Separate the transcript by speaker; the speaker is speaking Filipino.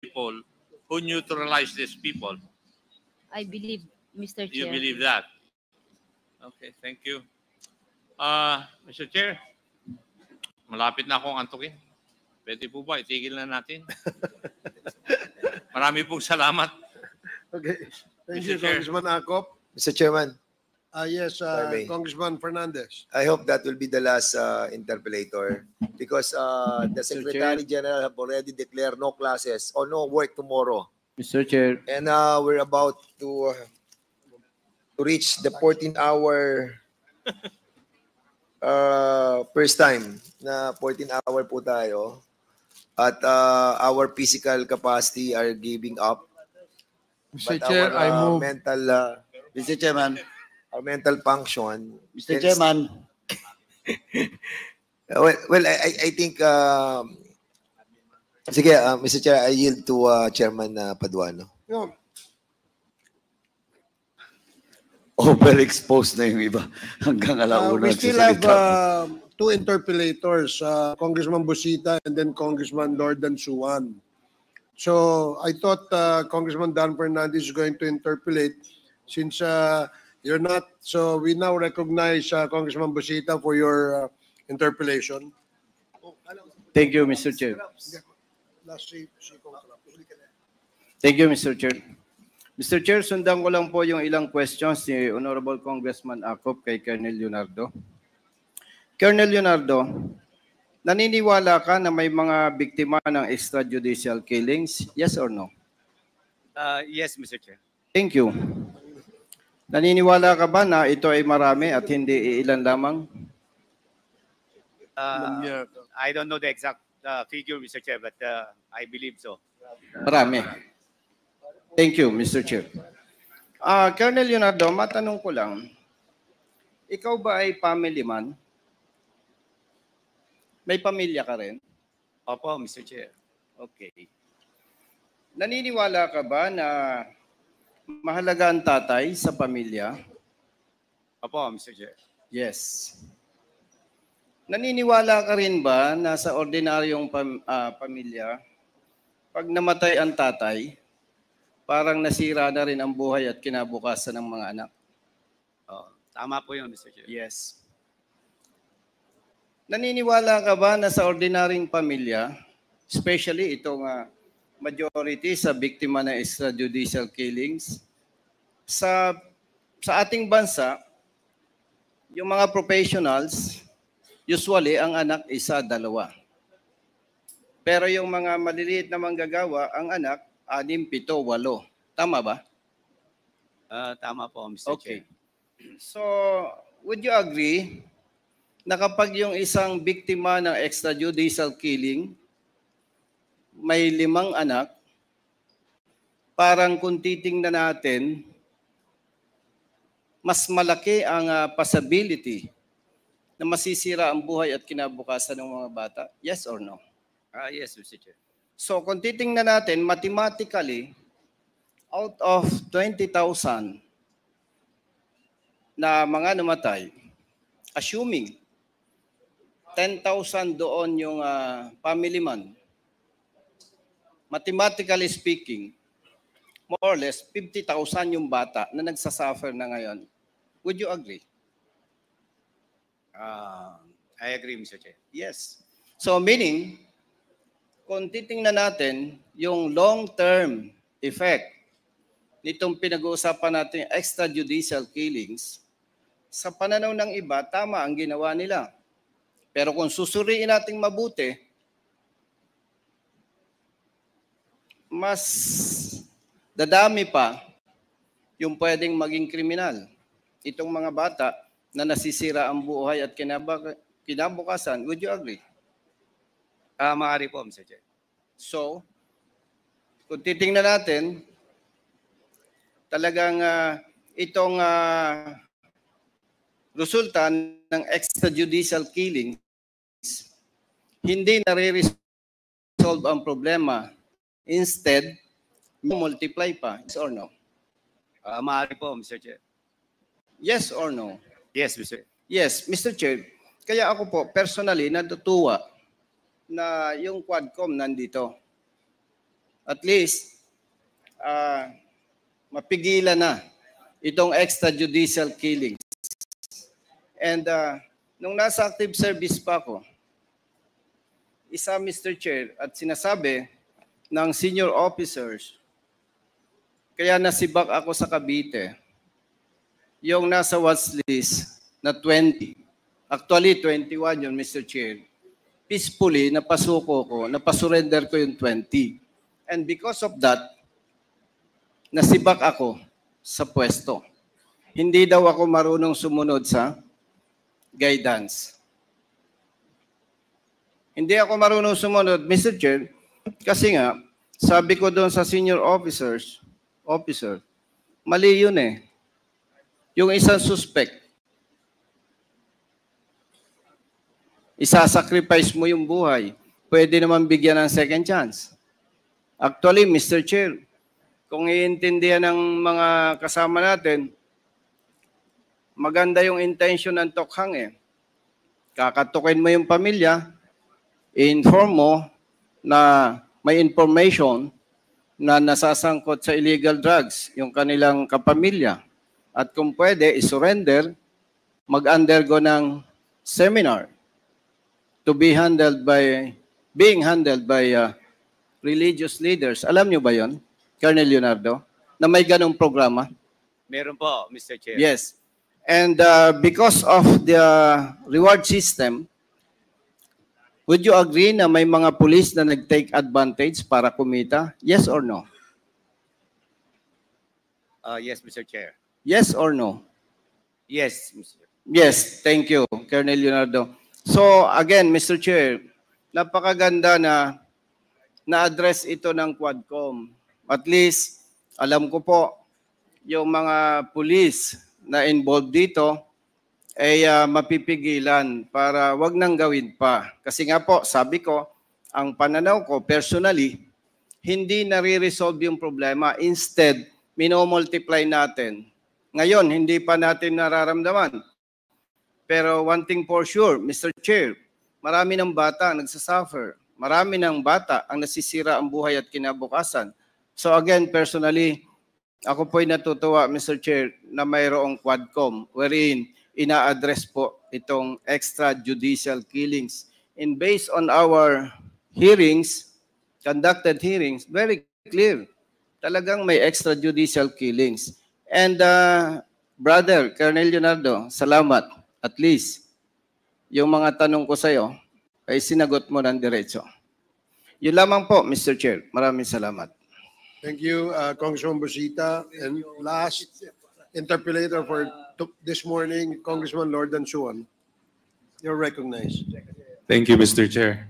Speaker 1: people who neutralize these people.
Speaker 2: I believe, Mr.
Speaker 1: You
Speaker 2: Chair.
Speaker 1: believe that? Okay, thank you. Mr. Chair, malapit na akong antukin. Pwede po ba itigil na natin? Marami pong salamat.
Speaker 3: Okay. Thank
Speaker 1: Mr.
Speaker 3: you,
Speaker 1: Chair.
Speaker 3: Congressman Akop.
Speaker 4: Mr. Chairman,
Speaker 3: Yes,
Speaker 4: I may.
Speaker 3: Congressman Fernandez.
Speaker 4: I hope that will be the last interpellator because the Secretary General have already declared no classes or no work tomorrow.
Speaker 5: Mr. Chair,
Speaker 4: And we're about to reach the 14-hour first time na 14-hour po tayo. At our physical capacity are giving up.
Speaker 3: Mr.
Speaker 4: But
Speaker 3: Chair,
Speaker 4: our
Speaker 3: I move.
Speaker 4: mental
Speaker 6: Mr. Chairman,
Speaker 4: our mental function.
Speaker 6: Mr. Chairman,
Speaker 4: Well, I think sige, Mr. Chair, I yield to Chairman Paduano.
Speaker 3: No,
Speaker 6: overexposed na yung iba hanggang alauna.
Speaker 3: we still have two interpellators, Congressman Busita and then Congressman Lordan Suwan. So I thought Congressman Dan Fernandez is going to interpellate since you're not. So we now recognize Congressman Busita for your interpellation.
Speaker 5: thank you, Mr. Chair. Thank you, Mr. Chair. Mr. Chair, sundan ko lang po yung ilang questions ni Honorable Congressman Akop kay Colonel Leonardo. Colonel Leonardo, naniniwala ka na may mga biktima ng extrajudicial killings? Yes or no?
Speaker 7: Yes, Mr. Chair.
Speaker 5: Thank you. Naniniwala ka ba na ito ay marami at hindi ilan lamang?
Speaker 7: I don't know the exact figure, Mr. Chair, but I believe so.
Speaker 5: Marami. Thank you, Mr. Chair. Colonel Leonardo, matanong ko lang, ikaw ba ay family man? May pamilya ka rin?
Speaker 7: Opo, Mr. Chair.
Speaker 5: Okay. Naniniwala ka ba na mahalaga ang tatay sa pamilya?
Speaker 7: Opo, Mr. Chair.
Speaker 5: Yes. Naniniwala ka rin ba na sa ordinaryong pamilya, pag namatay ang tatay, parang nasira na rin ang buhay at kinabukasan ng mga anak?
Speaker 7: Tama po yun, Mr. Chair.
Speaker 5: Yes. Naniniwala ka ba na sa ordinaryong pamilya, especially itong majority sa biktima ng extrajudicial killings, sa ating bansa, yung mga professionals, usually ang anak isa, dalawa. Pero yung mga maliliit na manggagawa, ang anak, 6, 7, 8. Tama ba?
Speaker 7: Tama po, Mr.
Speaker 5: Okay.
Speaker 7: Chair.
Speaker 5: So, would you agree na kapag yung isang biktima ng extrajudicial killing, may 5 anak, parang kung titingnan natin, mas malaki ang possibility na masisira ang buhay at kinabukasan ng mga bata? Yes or no?
Speaker 7: Yes, Mr. Chair.
Speaker 5: So kung titingnan natin, mathematically, out of 20,000 na mga namatay, assuming 10,000 doon yung family man, mathematically speaking, more or less, 50,000 yung bata na nagsasuffer na ngayon. Would you agree?
Speaker 7: I agree, Mr. Chair.
Speaker 5: Yes. So meaning, kung titingnan natin yung long-term effect nitong pinag-uusapan natin extrajudicial killings, sa pananaw ng iba, tama ang ginawa nila. Pero kung susuriin natin mabuti, mas dadami pa yung pwedeng maging kriminal. Itong mga bata na nasisira ang buhay at kinabukasan, would you agree?
Speaker 7: Maaari po, Mr. Chair.
Speaker 5: So, kung titingnan natin, talagang itong resulta ng extrajudicial killings, hindi nare-resolve ang problema. Instead, multiply pa. Yes or no?
Speaker 7: Maaari po, Mr. Chair.
Speaker 5: Yes or no?
Speaker 7: Yes, Mr.
Speaker 5: Yes, Mr. Chair. Kaya ako po, personally, natutuwa na yung Quadcom nandito. at least mapigilan na itong extrajudicial killings. And nung nasa active service pa ako, isa, Mr. Chair, at sinasabi ng senior officers, kaya nasibak ako sa Cavite, yung nasa watch list na 20. Actually, 21 yun, Mr. Chair. Peacefully, napasuko ko, napasurrender ko yung 20. And because of that, nasibak ako sa pwesto. Hindi daw ako marunong sumunod sa guidance. Hindi ako marunong sumunod, Mr. Chair, kasi nga, sabi ko doon sa senior officer, mali yun eh. Yung isang suspect, isasacrifice mo yung buhay. Pwede naman bigyan ng second chance. Actually, Mr. Chair, kung iintindihan ng mga kasama natin, maganda yung intention ng tokhang eh. Kakatukin mo yung pamilya, i-inform mo na may information na nasasangkot sa illegal drugs yung kanilang kapamilya. At kung pwede, i-surrender, mag-undergo ng seminar to be being handled by religious leaders. Alam nyo ba yon, Colonel Leonardo, na may ganong programa?
Speaker 7: Meron po, Mr. Chair.
Speaker 5: Yes. And because of the reward system, would you agree na may mga police na nag-take advantage para kumita? Yes or no?
Speaker 7: Yes, Mr. Chair.
Speaker 5: Yes or no?
Speaker 7: Yes, Mr.
Speaker 5: Yes, thank you, Colonel Leonardo. So again, Mr. Chair, napakaganda na na-address ito ng Quadcom. At least, alam ko po, yung mga police na involved dito ay mapipigilan para wag nang gawin pa. Kasi nga po, sabi ko, ang pananaw ko personally, hindi nare-resolve yung problema. Instead, minomultiply natin. Ngayon, hindi pa natin nararamdaman. Pero one thing for sure, Mr. Chair, marami ng bata ang nagsasuffer. Marami ng bata ang nasisira ang buhay at kinabukasan. So again, personally, ako po'y natutuwa, Mr. Chair, na mayroong Quadcom wherein ina-address po itong extrajudicial killings. And based on our hearings, conducted hearings, very clear. Talagang may extrajudicial killings. And Brother Colonel Leonardo, salamat. At least, yung mga tanong ko sa'yo ay sinagot mo ng diretso. Yun lamang po, Mr. Chair. Maraming salamat.
Speaker 3: Thank you, Congressman Busita. And last interpellator for this morning, Congressman Lord Dansuan. You're recognized.
Speaker 8: Thank you, Mr. Chair.